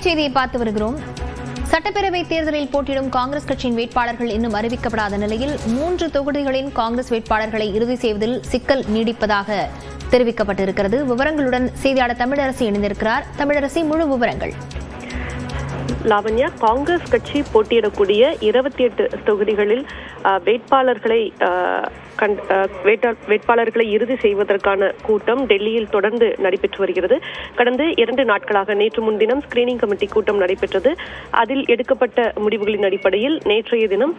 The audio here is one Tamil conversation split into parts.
செய்தியை பார்த்து வருகிறோம். சட்டப்பேரவை தேர்தலில் போட்டியிடும் காங்கிரஸ் கட்சியின் வேட்பாளர்கள் இன்னும் அறிவிக்கப்படாத நிலையில் 3 தொகுதிகளின் காங்கிரஸ் வேட்பாளர்களை இறுதி செய்வதில் சிக்கல் நீடிப்பதாக தெரிவிக்கப்பட்டிருக்கிறது. விவரங்களுடன் செய்தியாளர் தமிழரசி இணைந்திருக்கிறார். தமிழரசி, முழு விவரங்கள். லாவண்யா, காங்கிரஸ் கட்சி போட்டியிடக்கூடிய 28 தொகுதிகளில் வேட்பாளர்களை இறுதி செய்வதற்கான கூட்டம் டெல்லியில் தொடர்ந்து நடைபெற்று வருகிறது. கடந்த 2 நாட்களாக நேற்று முன்தினம் ஸ்கிரீனிங் கமிட்டி கூட்டம் நடைபெற்றது. அதில் எடுக்கப்பட்ட முடிவுகளின் அடிப்படையில் நேற்றைய தினம்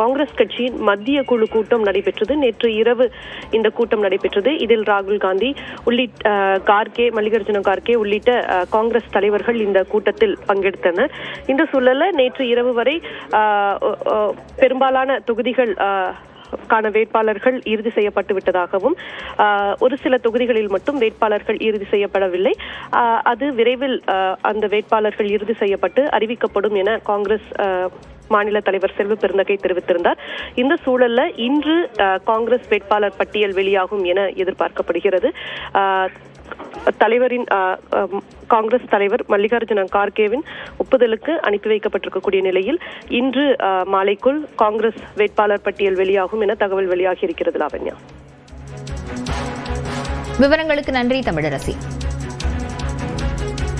காங்கிரஸ் கட்சியின் மத்திய குழு கூட்டம் நடைபெற்றது. நேற்று இரவு இந்த கூட்டம் நடைபெற்றது. இதில் ராகுல் காந்தி உள்ளிட்ட மல்லிகார்ஜுன கார்கே உள்ளிட்ட காங்கிரஸ் தலைவர்கள் இந்த கூட்டத்தில் பங்கெடுத்தனர். இந்த சூழல்ல நேற்று இரவு வரை பெரும்பாலான தொகுதிகள் கான வேட்பாளர்கள் இறுதி செய்யப்பட்டு விட்டதாகவும் ஒரு சில தொகுதிகளில் மட்டும் வேட்பாளர்கள் இறுதி செய்யப்படவில்லை. அது விரைவில் அந்த வேட்பாளர்கள் இறுதி செய்யப்பட்டு அறிவிக்கப்படும் என காங்கிரஸ் மாநில தலைவர் செல்வ பெருந்தகை தெரிவித்திருந்தார். இந்த சூழல்ல இன்று காங்கிரஸ் வேட்பாளர் பட்டியல் வெளியாகும் என எதிர்பார்க்கப்படுகிறது. காங்கிரஸ் தலைவர் மல்லிகார்ஜுன கார்கேவின் ஒப்புதலுக்கு அனுப்பி வைக்கப்பட்டிருக்கக்கூடிய நிலையில் இன்று மாலைக்குள் காங்கிரஸ் வேட்பாளர் பட்டியல் வெளியாகும் என தகவல் வெளியாகி இருக்கிறது. லாவண்யா, விவரங்களுக்கு நன்றி தமிழரசி.